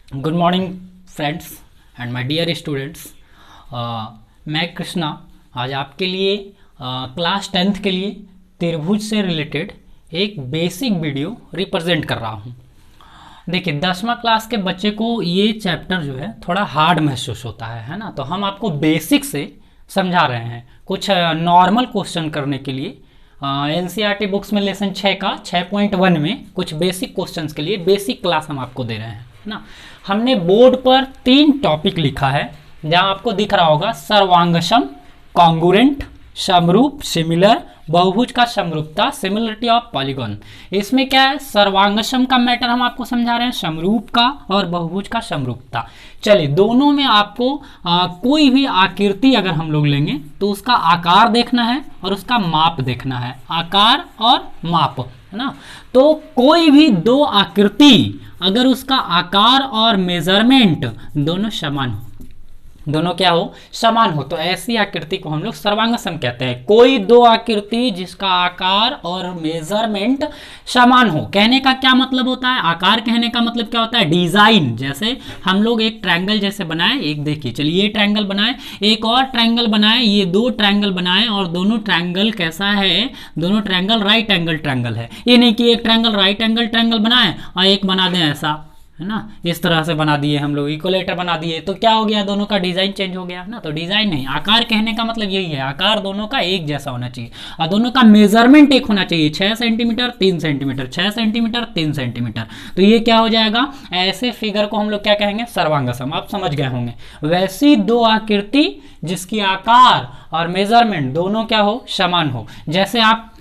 Good morning friends and my dear students. मैं कृष्णा आज आपके लिए क्लास 10th के लिए त्रिभुज से रिलेटेड एक बेसिक वीडियो रिप्रेजेंट कर रहा हूँ। देखिए 10वां क्लास के बच्चे को ये चैप्टर जो है थोड़ा हार्ड महसूस होता है ना, तो हम आपको बेसिक से समझा रहे हैं। कुछ नॉर्मल क्वेश्चन करने के लिए एनसीईआरटी बुक्स में लेसन 6 का 6.1 में कुछ बेसिक क्वेश्चंस के लिए बेसिक क्लास हम आपको दे रहे हैं ना। हमने बोर्ड पर 3 टॉपिक लिखा है, जहां आपको दिख रहा होगा सर्वांगसम, कॉन्ग्रुएंट, समरूप सिमिलर, बहुभुज का समरूपता सिमिलरिटी ऑफ पॉलीगॉन। इसमें क्या है, सर्वांगसम का मैटर हम आपको समझा रहे हैं, समरूप का और बहुभुज का समरूपता। चलिए दोनों में आपको कोई भी आकृति अगर हम लोग लेंगे तो उसका आकार देखना है और उसका माप देखना है, आकार और माप, है ना। तो कोई भी दो आकृति अगर उसका आकार और मेजरमेंट दोनों समान हो, दोनों क्या हो, समान हो, तो ऐसी आकृति को हम लोग सर्वांगसम कहते हैं। कोई दो आकृति जिसका आकार और मेजरमेंट समान हो। कहने का क्या मतलब होता है, आकार कहने का मतलब क्या होता है, डिजाइन। जैसे हम लोग एक ट्रायंगल जैसे बनाए, एक देखिए, चलिए ये ट्रायंगल बनाए, एक और ट्रायंगल बनाए, ये 2 ट्रायंगल बनाए और दोनों ट्रायंगल कैसा है, दोनों ट्रायंगल राइट एंगल ट्रायंगल है। ये नहीं कि एक ट्रायंगल राइट एंगल ट्रायंगल बनाए और एक बना दें ऐसा, है ना, इस तरह से बना दिए हम लोग, इक्वलेटर बना दिए, तो क्या हो गया, दोनों का डिजाइन चेंज हो गया ना। तो डिजाइन नहीं, आकार कहने का मतलब यही है, आकार दोनों का एक जैसा होना चाहिए और दोनों का मेजरमेंट एक होना चाहिए, 6 सेंटीमीटर 3 सेंटीमीटर, 6 सेंटीमीटर 3 सेंटीमीटर। तो ये क्या हो जाएगा, ऐसे फिगर को हम लोग क्या कहेंगे, सर्वांगसम। आप समझ गए होंगे। वैसी दो आकृति जिसकी आकार और मेजरमेंट दोनों क्या हो, समान हो।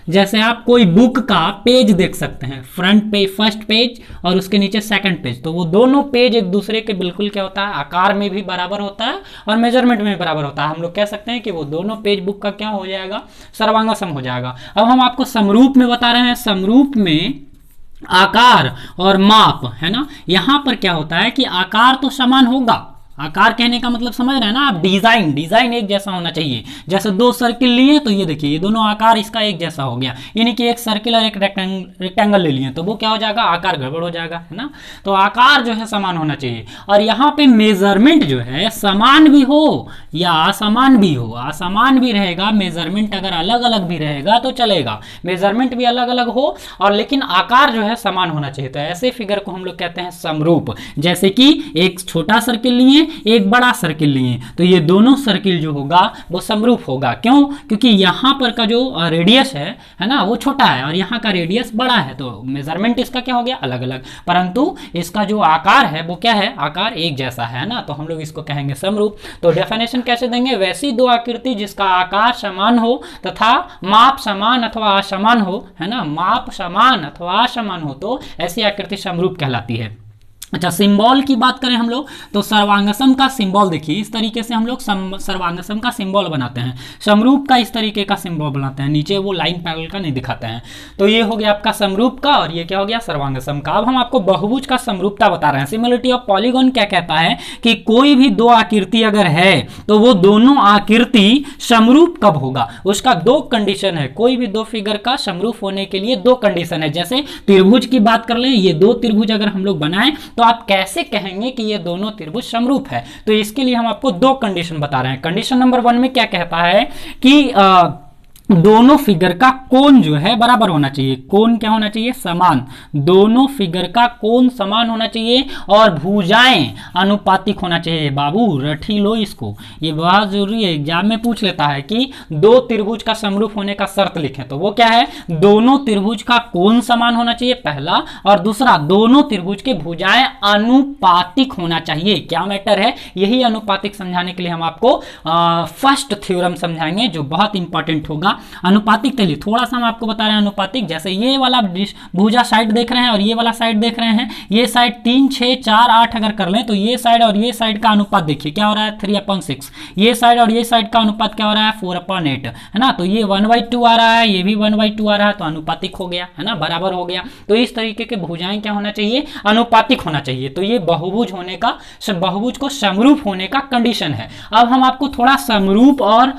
जैसे आप कोई बुक का पेज देख सकते हैं, फ्रंट पेज, फर्स्ट पेज और उसके नीचे सेकंड पेज, तो वो दोनों पेज एक दूसरे के बिल्कुल क्या होता है, आकार में भी बराबर होता है और मेजरमेंट में भी बराबर होता है। हम लोग कह सकते हैं कि वो दोनों पेज बुक का क्या हो जाएगा, सर्वांगसम हो जाएगा। अब हम आपको समरूप में बता रहे हैं। समरूप में आकार और माप, है ना, यहां पर क्या होता है कि आकार तो समान होगा। आकार कहने का मतलब समझ रहे हैं ना आप, डिजाइन एक जैसा होना चाहिए। जैसे 2 सर्किल लिए तो ये देखिए, ये दोनों आकार इसका एक जैसा हो गया, यानी कि एक सर्किल और एक रेक्टेंगल ले लिए तो वो क्या हो जाएगा, आकार गड़बड़ हो जाएगा, है ना। तो आकार जो है समान होना चाहिए और यहाँ पे मेजरमेंट जो है समान भी हो या असमान भी हो। असमान भी रहेगा, मेजरमेंट अगर अलग अलग भी रहेगा तो चलेगा, मेजरमेंट भी अलग अलग हो और लेकिन आकार जो है समान होना चाहिए। तो ऐसे फिगर को हम लोग कहते हैं समरूप। जैसे कि एक छोटा सर्किल लिए, एक बड़ा सर्किल लिए, तो ये दोनों सर्किल जो होगा वो समरूप होगा। क्यों, क्योंकि यहां पर का जो रेडियस है ना, वो छोटा है और यहाँ का रेडियस बड़ा है, तो मेजरमेंट इसका क्या हो गया, अलग अलग, परंतु इसका जो आकार है वो क्या है, आकार एक जैसा है ना, तो हम लोग इसको कहेंगे समरूप। तो डेफिनेशन कैसे देंगे, वैसी दो आकृति जिसका आकार समान हो तथा माप समान अथवा असमान हो, है ना, माप समान अथवा असमान हो तो ऐसी आकृति समरूप कहलाती है। अच्छा, सिंबल की बात करें हम लोग तो सर्वांगसम का सिंबल देखिए, इस तरीके से हम लोग सर्वांगसम का सिंबल बनाते हैं। समरूप का इस तरीके का सिंबल बनाते हैं, नीचे वो लाइन पैरेलल का नहीं दिखाते हैं। तो ये हो गया आपका समरूप का और ये क्या हो गया, सर्वांगसम का। अब हम आपको बहुभुज का समरूपता बता रहे हैं। सिमिलरिटी ऑफ पॉलीगॉन क्या कहता है कि कोई भी दो आकृति अगर है तो वो दोनों आकृति समरूप कब होगा, उसका 2 कंडीशन है। कोई भी दो फिगर का समरूप होने के लिए 2 कंडीशन है। जैसे त्रिभुज की बात कर ले, ये 2 त्रिभुज अगर हम लोग बनाएं तो आप कैसे कहेंगे कि ये दोनों त्रिभुज समरूप है, तो इसके लिए हम आपको 2 कंडीशन बता रहे हैं। कंडीशन नंबर 1 में क्या कहता है कि दोनों फिगर का कोण जो है बराबर होना चाहिए। कोण क्या होना चाहिए, समान। दोनों फिगर का कोण समान होना चाहिए और भुजाएं अनुपातिक होना चाहिए। बाबू रटी लो इसको, ये बहुत जरूरी है, एग्जाम में पूछ लेता है कि 2 त्रिभुज का समरूप होने का शर्त लिखें, तो वो क्या है, दोनों त्रिभुज का कोण समान होना चाहिए पहला, और दूसरा दोनों त्रिभुज के भुजाएं अनुपातिक होना चाहिए। क्या मैटर है, यही अनुपातिक समझाने के लिए हम आपको फर्स्ट थ्योरम समझाएंगे जो बहुत इंपॉर्टेंट होगा। अनुपातिक के लिए थोड़ा सा हम आपको बता रहे हैं। अनुपातिक जैसे ये वाला भुजा साइड देख रहे हैं और ये वाला साइड देख रहे हैं, ये साइड 3 6 4 8 अगर कर लें तो ये साइड और ये साइड का अनुपात देखिए क्या हो रहा है, 3/6। ये साइड और ये साइड का अनुपात क्या हो रहा है, 4/8, है ना। तो ये 1/2 आ रहा है, ये भी 1/2 आ रहा है, तो अनुपातिक हो गया, है ना, बराबर हो गया। तो इस तरीके के भुजाएं क्या होना चाहिए, अनुपातिक होना चाहिए। तो ये बहुभुज होने का, बहुभुज को समरूप होने का कंडीशन है। अब हम आपको थोड़ा समरूप और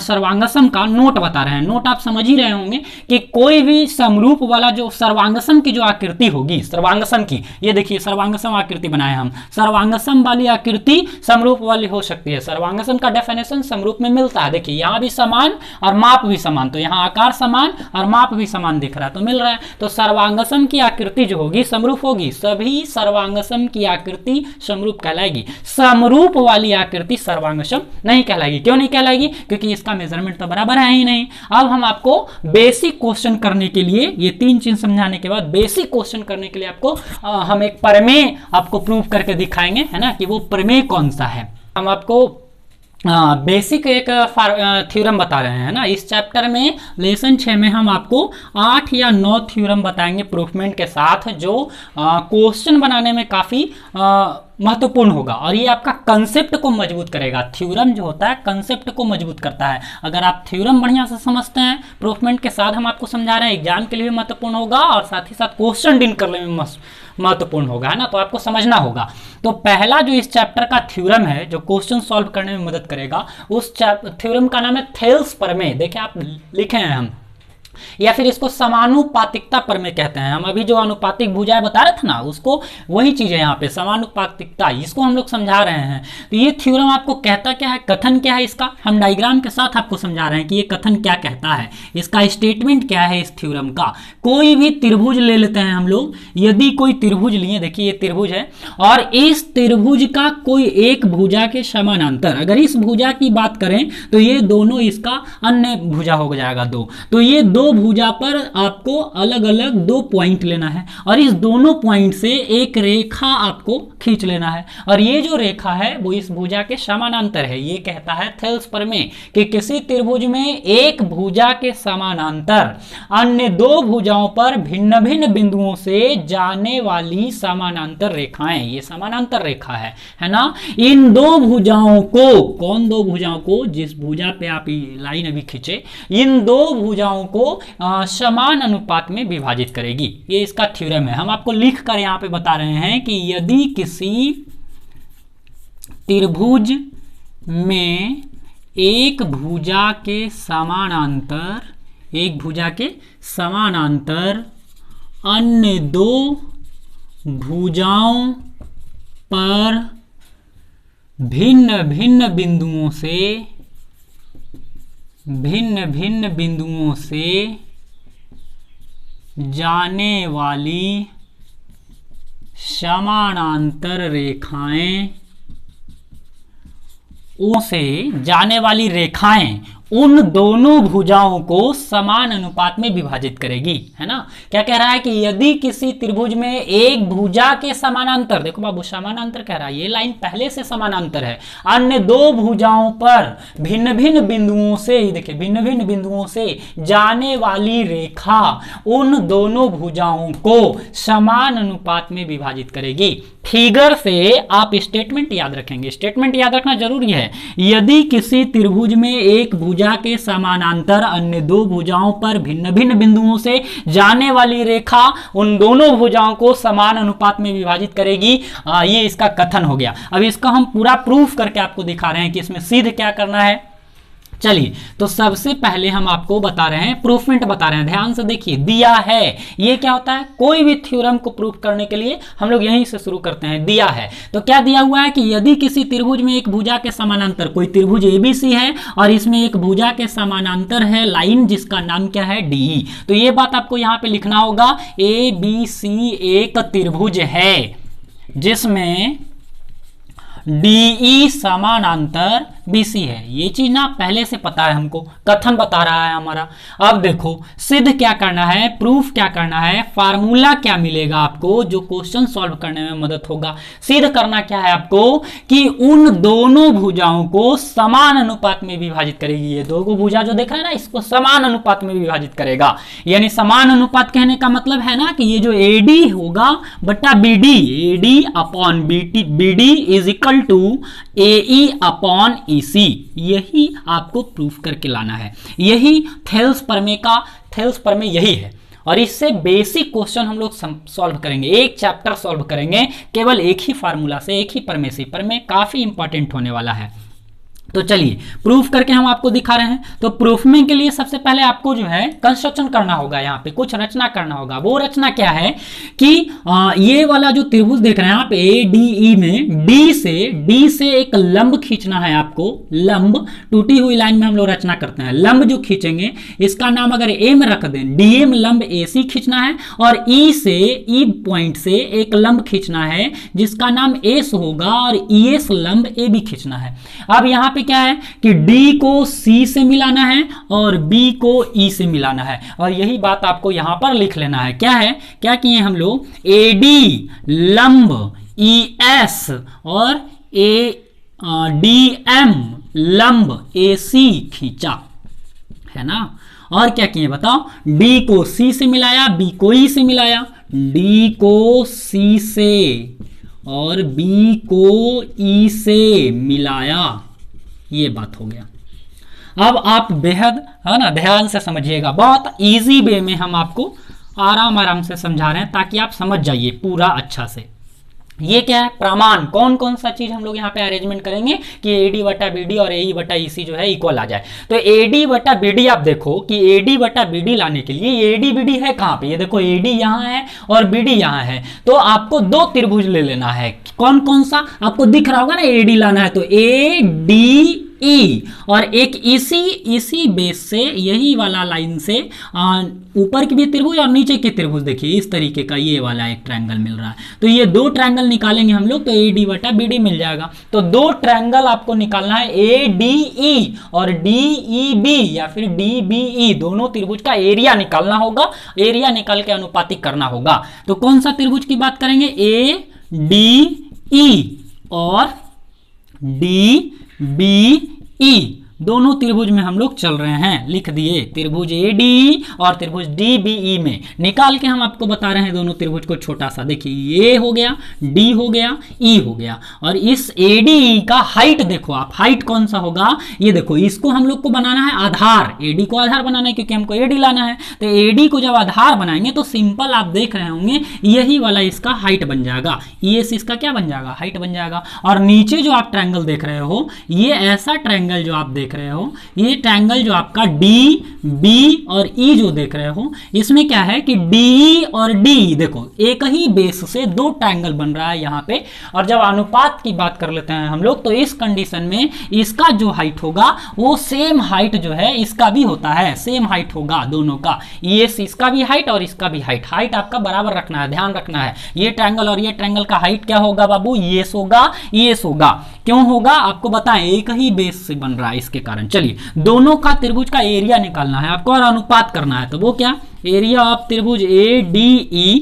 सर्वांगसम का नोट बता बता रहे हैं, नोट आप समझ ही रहे होंगे कि कोई भी समरूप वाला जो सर्वांगसम की जो आकृति होगी, सर्वांगसम की, ये देखिए सर्वांगसम आकृति बनाए हम, सर्वांगसम वाली आकृति समरूप वाली हो सकती है। सर्वांगसम का डेफिनेशन समरूप में मिलता है, देखिए यहाँ भी समान और माप भी समान, तो यहाँ आकार समान और माप भी समान दिख रहा है, तो मिल रहा है। तो सर्वांगसम की आकृति जो होगी समरूप होगी, सभी सर्वांगसम की आकृति समरूप कहलाएगी। समरूप वाली आकृति सर्वांगसम नहीं कहलाएगी। क्यों नहीं कहलाएगी? क्योंकि इसका मेजरमेंट तो बराबर है ही नहीं। अब हम आपको बेसिक क्वेश्चन करने के लिए, ये तीन चीज समझाने के बाद बेसिक क्वेश्चन करने के लिए आपको हम एक प्रमेय आपको प्रूव करके दिखाएंगे, है ना, कि वो प्रमेय कौन सा है। हम आपको बेसिक एक थ्योरम बता रहे हैं ना, इस चैप्टर में लेसन 6 में हम आपको 8 या 9 थ्योरम बताएंगे प्रूफमेंट के साथ, जो क्वेश्चन बनाने में काफ़ी महत्वपूर्ण होगा और ये आपका कंसेप्ट को मजबूत करेगा। थ्योरम जो होता है कंसेप्ट को मजबूत करता है। अगर आप थ्योरम बढ़िया से समझते हैं, प्रूफमेंट के साथ हम आपको समझा रहे हैं, एग्जाम के लिए भी महत्वपूर्ण होगा और साथ ही साथ क्वेश्चन डील करने में महत्वपूर्ण होगा, है ना, तो आपको समझना होगा। तो पहला जो इस चैप्टर का थ्योरम है जो क्वेश्चन सॉल्व करने में मदद करेगा, उस थ्योरम का नाम है थेल्स प्रमेय। देखिए आप लिखे हैं हम, या फिर इसको समानुपातिकता प्रमेय कहते हैं। हम अभी जो अनुपातिक भुजाएं बता रहे थे ना, उसको वही चीज है यहाँ पे, समानुपातिकता, इसको हम लोग समझा रहे हैं। तो ये थ्योरम आपको कहता क्या है, कथन क्या है इसका, हम डायग्राम के साथ आपको समझा रहे हैं कि ये कथन क्या कहता है, इसका स्टेटमेंट क्या है इस थ्योरम का। कोई भी त्रिभुज ले लेते हैं हम लोग, यदि कोई त्रिभुज लिए, देखिए ये त्रिभुज है और इस त्रिभुज का कोई एक भुजा के समानांतर, अगर इस भुजा की बात करें तो ये दोनों इसका अन्य भुजा हो जाएगा दो, तो ये दो भुजा पर आपको अलग अलग 2 पॉइंट लेना है और इस दोनों पॉइंट से एक रेखा आपको खींच लेना है और ये जो रेखा है वो इस भुजा के समानांतर है। ये कहता है थेल्स प्रमेय कि किसी त्रिभुज में एक भुजा के समानांतर अन्य 2 भुजाओं पर भिन्न भिन्न बिंदुओं से जाने वाली समानांतर रेखाएं, ये समानांतर रेखा है ना, इन 2 भुजाओं को, कौन 2 भुजाओं को, जिस भुजा पे आप लाइन अभी खींचे, इन 2 भुजाओं को समान अनुपात में विभाजित करेगी। ये इसका थ्योरम है। हम आपको लिख कर यहां पे बता रहे हैं कि यदि किसी त्रिभुज में एक भुजा के समानांतर अन्य 2 भुजाओं पर भिन्न भिन्न बिंदुओं से जाने वाली समानांतर रेखाएं, उन दोनों भुजाओं को समान अनुपात में विभाजित करेगी, है ना। क्या कह रहा है कि यदि किसी त्रिभुज में एक भुजा के समानांतर, देखो बाबू समानांतर कह रहा है, ये लाइन पहले से समानांतर है, अन्य 2 भुजाओं पर भिन्न भिन्न बिंदुओं से, देखिए भिन्न भिन्न बिंदुओं से जाने वाली रेखा उन दोनों भुजाओं को समान अनुपात में विभाजित करेगी। फिगर से आप स्टेटमेंट याद रखेंगे, स्टेटमेंट याद रखना जरूरी है। यदि किसी त्रिभुज में एक भुजा के समानांतर अन्य 2 भुजाओं पर भिन्न भिन्न बिंदुओं से जाने वाली रेखा उन दोनों भुजाओं को समान अनुपात में विभाजित करेगी, ये इसका कथन हो गया। अब इसका हम पूरा प्रूफ करके आपको दिखा रहे हैं कि इसमें सिद्ध क्या करना है। चलिए, तो सबसे पहले हम आपको बता रहे हैं, प्रूफमेंट बता रहे हैं, ध्यान से देखिए। दिया है, ये क्या होता है, कोई भी थ्योरम को प्रूफ करने के लिए हम लोग यहीं से शुरू करते हैं। दिया है, तो क्या दिया हुआ है कि यदि किसी त्रिभुज में एक भुजा के समानांतर, कोई त्रिभुज ABC है और इसमें एक भुजा के समानांतर है लाइन जिसका नाम क्या है DE, तो ये बात आपको यहाँ पे लिखना होगा। ABC एक त्रिभुज है जिसमें DE समानांतर BC है, ये चीज ना पहले से पता है हमको, कथन बता रहा है हमारा। अब देखो सिद्ध क्या करना है, प्रूफ क्या करना है, फार्मूला क्या मिलेगा आपको जो क्वेश्चन सॉल्व करने में मदद होगा। सिद्ध करना क्या है आपको कि उन दोनों भुजाओं को समान अनुपात में विभाजित करेगी। ये 2 भुजा जो देख रहे हैं ना, इसको समान अनुपात में विभाजित करेगा। यानी समान अनुपात कहने का मतलब है ना कि ये जो AD होगा बटा BD, AD upon BD is equal to AE upon EC, यही आपको प्रूफ करके लाना है। यही थेल्स प्रमेय यही है और इससे बेसिक क्वेश्चन हम लोग सॉल्व करेंगे, एक चैप्टर सॉल्व करेंगे केवल एक ही फार्मूला से, एक ही प्रमेय से। प्रमेय काफी इंपॉर्टेंट होने वाला है। तो चलिए प्रूफ करके हम आपको दिखा रहे हैं। तो प्रूफिंग के लिए सबसे पहले आपको जो है कंस्ट्रक्शन करना होगा, यहाँ पे कुछ रचना करना होगा। वो रचना क्या है कि ये वाला जो त्रिभुज देख रहे हैं आप ADE में डी से एक लंब खींचना है आपको। लंब टूटी हुई लाइन में हम लोग रचना करते हैं। लंब जो खींचेंगे इसका नाम अगर ए में रख दें, DM लंब AC खींचना है, और ई पॉइंट से एक लंब खींचना है जिसका नाम एस होगा, और ES लंब AB खींचना है। अब यहाँ पे क्या है कि D को C से मिलाना है और B को E से मिलाना है, और यही बात आपको यहां पर लिख लेना है। क्या है, क्या किए हम लोग, AD लंब ES और DM लंब AC खींचा है ना। और क्या किए बताओ, D को C से मिलाया, B को E से मिलाया, D को C से और B को E से मिलाया। ये बात हो गया। अब आप बेहद है ना ध्यान से समझिएगा, बहुत इजी वे में हम आपको आराम से समझा रहे हैं ताकि आप समझ जाइए पूरा अच्छा से। ये क्या है, प्रमाण, कौन कौन सा चीज हम लोग यहाँ पे अरेंजमेंट करेंगे कि AD बटा BD और AE बटा EC जो है इक्वल आ जाए। तो AD बटा BD आप देखो कि AD बटा BD लाने के लिए AD BD है कहाँ पे, ये देखो AD यहाँ है और BD यहाँ है, तो आपको दो त्रिभुज ले लेना है। कौन कौन सा आपको दिख रहा होगा ना, AD लाना है तो ADE, और एक इसी बेस से यही वाला लाइन से ऊपर की भी त्रिभुज और नीचे की त्रिभुज देखिए इस तरीके का ये वाला एक ट्रायंगल मिल रहा है। तो ये दो ट्रायंगल निकालेंगे हम लोग तो AD बटा BD मिल जाएगा। तो दो ट्रायंगल आपको निकालना है, ADE और DEB या फिर DBE, दोनों त्रिभुज का एरिया निकालना होगा। एरिया निकाल के अनुपातिक करना होगा। तो कौन सा त्रिभुज की बात करेंगे, ADE और DBE, दोनों त्रिभुज में हम लोग चल रहे हैं। लिख दिए त्रिभुज ADE और त्रिभुज DBE में निकाल के हम आपको बता रहे हैं दोनों त्रिभुज को छोटा सा। देखिए ये हो गया, D हो गया, E हो गया, और इस ADE का हाइट देखो आप, हाइट कौन सा होगा, ये देखो इसको हम लोग को बनाना है आधार। AD को आधार बनाना है क्योंकि हमको AD लाना है। तो AD को जब आधार बनाएंगे तो सिंपल आप देख रहे होंगे यही वाला इसका हाइट बन जाएगा, ES इसका क्या बन जाएगा, हाइट बन जाएगा। और नीचे जो आप ट्रायंगल देख रहे हो, ये ऐसा ट्रायंगल जो आप देख रहे हो, ये ट्रायंगल जो आपका DB और E जो देख रहे हो, इसमें क्या है कि DE और DE देखो एक ही बेस से दो ट्रायंगल बन रहा है यहाँ पे। और जब अनुपात की बात कर लेते हैं हम लोग तो इस कंडीशन में इसका जो हाइट होगा वो सेम हाइट जो है इसका भी होता है, सेम हाइट होगा दोनों का। ES इसका भी हाइट और इसका भी हाइट, हाइट आपका बराबर रखना है, ध्यान रखना है। ये ट्रायंगल और ये ट्रायंगल का हाइट क्या होगा बाबू, ES होगा, ES होगा। क्यों होगा आपको बताएं, एक ही बेस से बन रहा है इसके कारण। चलिए दोनों का त्रिभुज का एरिया निकालना है आपको और अनुपात करना है। तो वो क्या, एरिया ऑफ त्रिभुज ADE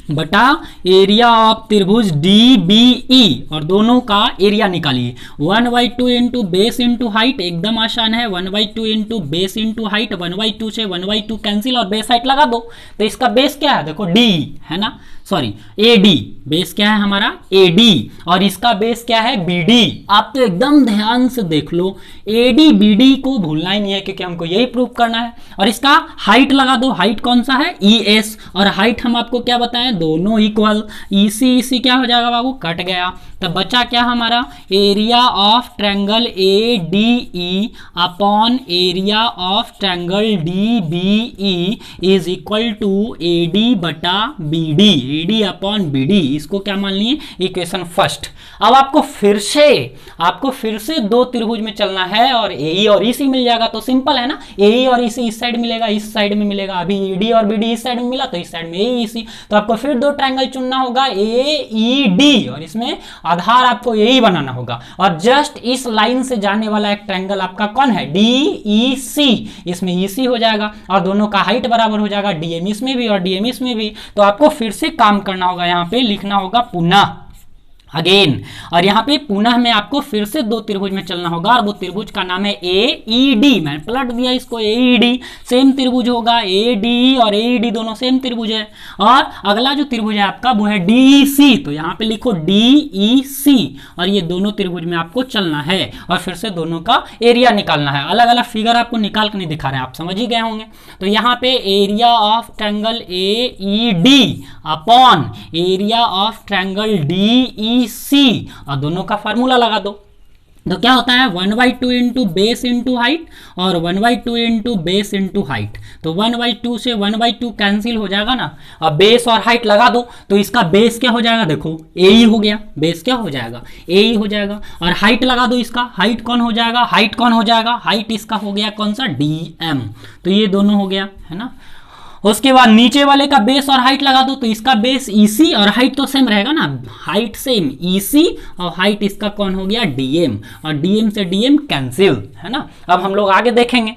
बटा एरिया ऑफ त्रिभुज DBE, और दोनों का एरिया निकालिए। 1/2 इंटू बेस इंटू हाइट, एकदम आसान है। 1/2 इंटू बेस इंटू हाइट, 1/2 से 1/2 कैंसिल और बेस हाइट लगा दो। तो इसका बेस क्या है देखो, D है ना, सॉरी AD, बेस क्या है हमारा AD, और इसका बेस क्या है BD। आप तो एकदम ध्यान से देख लो, AD BD को भूलना ही नहीं है क्योंकि हमको यही प्रूव करना है। और इसका हाइट लगा दो, हाइट कौन सा है ES, और हाइट हम आपको क्या बताएं, दोनों इक्वल। EC क्या हो जाएगा बाबू, कट गया। तब बचा क्या हमारा, area of triangle ADE upon area of triangle DBE is equal to AD बटा BD, AD अपॉन BD। इसको क्या मान लिए, इक्वेशन फर्स्ट। अब आपको फिर से दो त्रिभुज में चलना है और AE और EC मिल जाएगा। तो सिंपल है ना, AE और EC इस साइड मिलेगा, इस साइड में मिलेगा। अभी AD और BD इस साइड में मिला तो इस साइड में AE EC। तो आपको फिर दो ट्रायंगल चुनना होगा AED, और इसमें आधार आपको यही बनाना होगा। और जस्ट इस लाइन से जाने वाला एक ट्रायंगल आपका कौन है, DEC, इसमें EC हो जाएगा और दोनों का हाइट बराबर हो जाएगा, DM इसमें भी और DM इसमें भी। तो आपको फिर से काम करना होगा, यहाँ पे लिखना होगा पुनः अगेन, और यहाँ पे पुनः में आपको फिर से दो त्रिभुज में चलना होगा और वो त्रिभुज का नाम है AED। मैंने पलट दिया इसको, AED सेम त्रिभुज होगा, ADE और AED दोनों सेम त्रिभुज है। और अगला जो त्रिभुज है आपका वो है DEC, तो यहाँ पे लिखो DEC, और ये दोनों त्रिभुज में आपको चलना है और फिर से दोनों का एरिया निकालना है। अलग अलग फिगर आपको निकाल कर नहीं दिखा रहे हैं, आप समझ ही गए होंगे। तो यहाँ पे area of triangle AED upon area of triangle DEC, और दोनों का फार्मूला लगा दो। तो क्या होता है 1/2 इंटू बेस इंटू हाइट और 1/2 इंटू बेस इंटू हाइट। तो 1/2 से 1/2 कैंसिल हो जाएगा ना। अब बेस और हाइट लगा दो तो इसका बेस क्या हो जाएगा, देखो ए ही हो गया, बेस क्या हो जाएगा ए ही हो जाएगा। और हाइट लगा दो, इसका हाइट कौन हो जाएगा, हाइट कौन हो जाएगा, हाइट इसका हो गया कौन सा DM। तो ये दोनों हो गया है ना। उसके बाद नीचे वाले का बेस और हाइट लगा दो तो इसका बेस EC और हाइट तो सेम रहेगा ना, हाइट सेम EC और हाइट इसका कौन हो गया DM, और DM से DM कैंसिल है ना। अब हम लोग आगे देखेंगे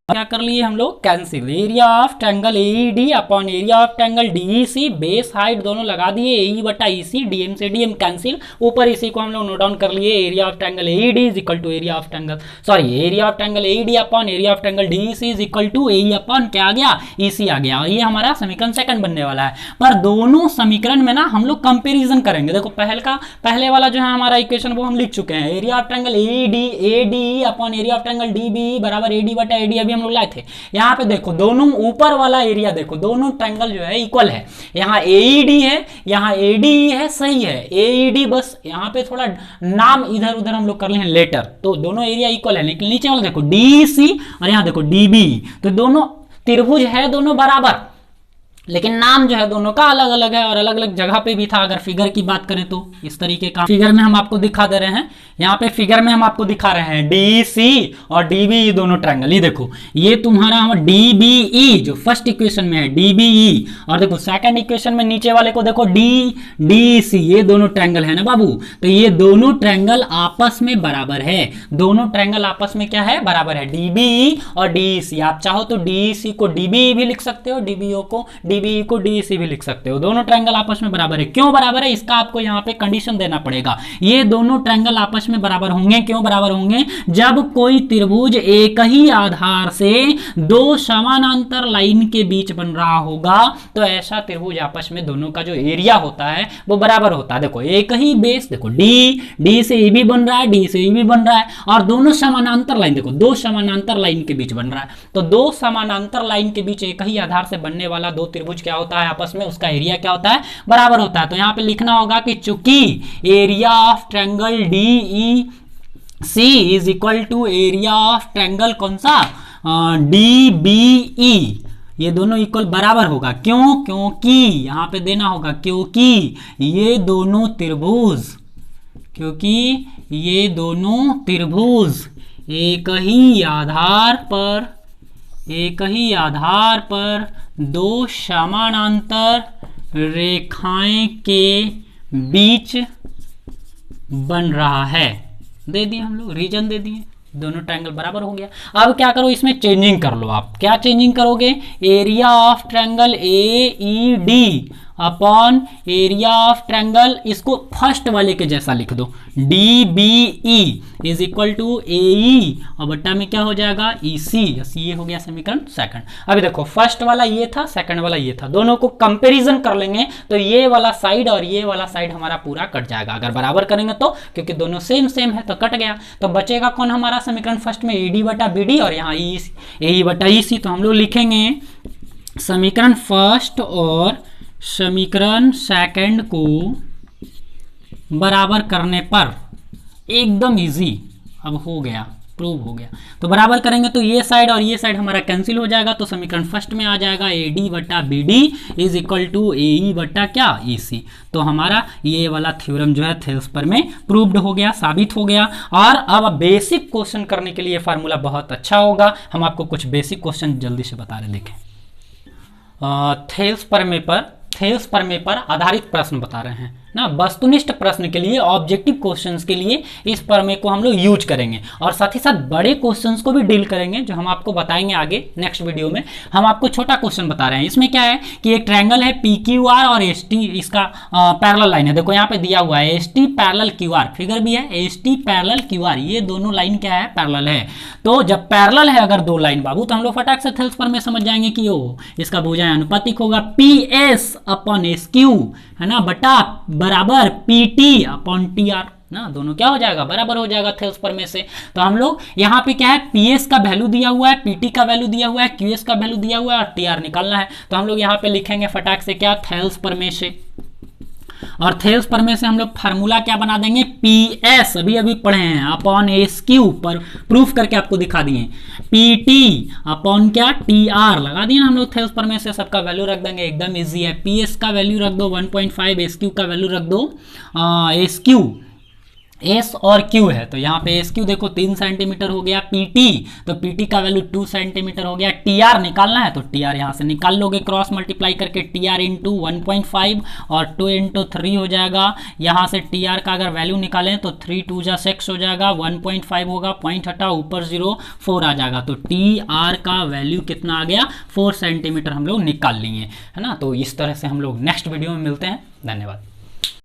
क्या कर लिए हम लोग, cancel area of triangle AED upon area of triangle DEC, base height दोनों लगा दिए, AE बटा EC, DM से DM कैंसिल, ऊपर इसी को हम लोग नोट डाउन कर लिए, area of triangle AED is equal to area of triangle area of triangle AED upon area of triangle DEC is equal to AE upon क्या आ गया EC आ गया। और ये हमारा समीकरण सेकंड बनने वाला है। पर दोनों समीकरण में ना हम लोग कंपेरिजन करेंगे। देखो पहले वाला जो है हमारा इक्वेशन वो हम लिख चुके हैं, area of triangle ADE upon area of triangle DBE बराबर AD बटा AD अभी हम लोग लाए थे। यहाँ पे देखो दोनों ऊपर वाला एरिया देखो, दोनों ट्रायंगल जो है इक्वल है, यहाँ AED है यहाँ ADE है, सही है AED, बस यहाँ पे थोड़ा नाम इधर उधर हम लोग कर ले हैं लेटर, तो दोनों एरिया इक्वल है। लेकिन नीचे वाला देखो DEC और यहाँ देखो DBE, तो दोनों त्रिभुज है, दोनों बराबर, लेकिन नाम जो है दोनों का अलग अलग है और अलग अलग जगह पे भी था। अगर फिगर की बात करें तो इस तरीके का फिगर में हम आपको दिखा दे रहे हैं, यहाँ पे फिगर में हम आपको दिखा रहे हैं DEC और DBE दोनों ट्रायंगल। ये देखो ये तुम्हारा DBE जो फर्स्ट इक्वेशन में है DBE, और देखो सेकंड इक्वेशन में नीचे वाले को देखो DEC, ये दोनों ट्रायंगल है ना बाबू। तो ये दोनों ट्रायंगल आपस में बराबर है, दोनों ट्रायंगल आपस में क्या है बराबर है, DBE और DEC। आप चाहो तो DEC को DBE भी लिख सकते हो, DBE को DEC भी लिख सकते हो, दोनों ट्रायंगल आपस में बराबर है। क्यों बराबर है इसका आपको यहाँ पे कंडीशन देना पड़ेगा। ये दोनों ट्रायंगल आपस में बराबर होंगे, क्यों बराबर होंगे, जब कोई त्रिभुज एक ही आधार से दो समानांतर लाइन के बीच बन रहा होगा तो ऐसा त्रिभुज आपस में दोनों का जो एरिया होता है वो बराबर होता है। देखो एक ही बेस, देखो D से AB बन रहा है, D से AB बन रहा है, और दोनों समानांतर लाइन, देखो दो समानांतर लाइन के बीच बन रहा है, तो दो समानांतर लाइन के बीच एक ही आधार से बनने वाला दो त्रिभुज क्या होता है आपस में, उसका एरिया क्या होता है बराबर होता है। तो यहाँ पे लिखना होगा कि चूंकि area of triangle DEC is equal to area of triangle कौन सा DBE, ये दोनों इक्वल बराबर होगा। क्यों, क्योंकि यहाँ पे देना होगा क्योंकि ये दोनों त्रिभुज एक ही आधार पर दो समानांतर रेखाएं के बीच बन रहा है। दे दिए हम लोग, रीजन दे दिए, दोनों ट्रायंगल बराबर हो गया। अब क्या करो, इसमें चेंजिंग कर लो। आप क्या चेंजिंग करोगे, area of triangle AED upon area of triangle, इसको फर्स्ट वाले के जैसा लिख दो, DBE is equal to AE और बट्टा में क्या हो जाएगा EC। ये हो गया समीकरण सेकंड। अभी देखो फर्स्ट वाला ये था, सेकंड वाला ये था, दोनों को कंपैरिजन कर लेंगे तो ये वाला साइड और ये वाला साइड हमारा पूरा कट जाएगा। अगर बराबर करेंगे तो, क्योंकि दोनों सेम है तो कट गया। तो बचेगा कौन हमारा समीकरण फर्स्ट में AD बटा BD और यहाँ AE बटा EC। तो हम लोग लिखेंगे समीकरण फर्स्ट और समीकरण सेकंड को बराबर करने पर एकदम इजी अब हो गया, प्रूव हो गया। तो बराबर करेंगे तो ये साइड और ये साइड हमारा कैंसिल हो जाएगा। तो समीकरण फर्स्ट में आ जाएगा AD बटा BD is equal to AE बटा क्या EC। तो हमारा ये वाला थ्योरम जो है थेल्स पर में प्रूव्ड हो गया, साबित हो गया। और अब बेसिक क्वेश्चन करने के लिए फार्मूला बहुत अच्छा होगा। हम आपको कुछ बेसिक क्वेश्चन जल्दी से बता रहे, देखें। थेल्स प्रमेय पर आधारित प्रश्न बता रहे हैं ना। वस्तुनिष्ठ प्रश्न के लिए, ऑब्जेक्टिव क्वेश्चंस के लिए इस प्रमेय को हम लोग यूज करेंगे और साथ ही साथ बड़े क्वेश्चंस को भी डील करेंगे, जो हम आपको बताएंगे आगे नेक्स्ट वीडियो में। हम आपको छोटा क्वेश्चन बता रहे हैं। इसमें क्या है कि एक ट्रायंगल है PQR और ST, इसका पैरेलल लाइन है। देखो यहाँ पे दिया हुआ है ST पैरेलल QR, फिगर भी है ST पैरेलल QR, ये दोनों लाइन क्या है पैरेलल है। तो जब पैरेलल है अगर दो लाइन बाबू, तो हम लोग फटाक से थेल्स प्रमेय समझ जाएंगे कि इसका भुजाएं अनुपातिक होगा PS अपॉन SQ है ना, बटा बराबर PT अपॉन TR ना, दोनों क्या हो जाएगा बराबर हो जाएगा थेल्स प्रमेय से। तो हम लोग यहाँ पे क्या है, PS का वैल्यू दिया हुआ है, PT का वैल्यू दिया हुआ है, QS का वैल्यू दिया हुआ है और TR निकालना है। तो हम लोग यहाँ पे लिखेंगे फटाक से क्या, थेल्स प्रमेय से। और थेल्स प्रमेय से हम लोग फार्मूला क्या बना देंगे, PS अभी अभी पढ़े हैं अपॉन SQ पर प्रूफ करके आपको दिखा दिए, PT अपॉन क्या TR लगा दिए ना हम लोग थेल्स प्रमेय से, सबका वैल्यू रख देंगे, एकदम इजी है। PS का वैल्यू रख दो 1.5, SQ का वैल्यू रख दो SQ S और Q है तो यहाँ पे SQ देखो 3 सेंटीमीटर हो गया, PT तो PT का वैल्यू 2 सेंटीमीटर हो गया, TR निकालना है तो TR यहाँ से निकाल लोगे क्रॉस मल्टीप्लाई करके, TR इंटू 1.5 और 2 इंटू 3 हो जाएगा। यहाँ से TR का अगर वैल्यू निकालें तो 3 2 जा 6 हो जाएगा, 1.5 होगा, पॉइंट हटा ऊपर 0 4 आ जाएगा, तो TR का वैल्यू कितना आ गया 4 सेंटीमीटर हम लोग निकाल लिए है ना। तो इस तरह से हम लोग नेक्स्ट वीडियो में मिलते हैं, धन्यवाद।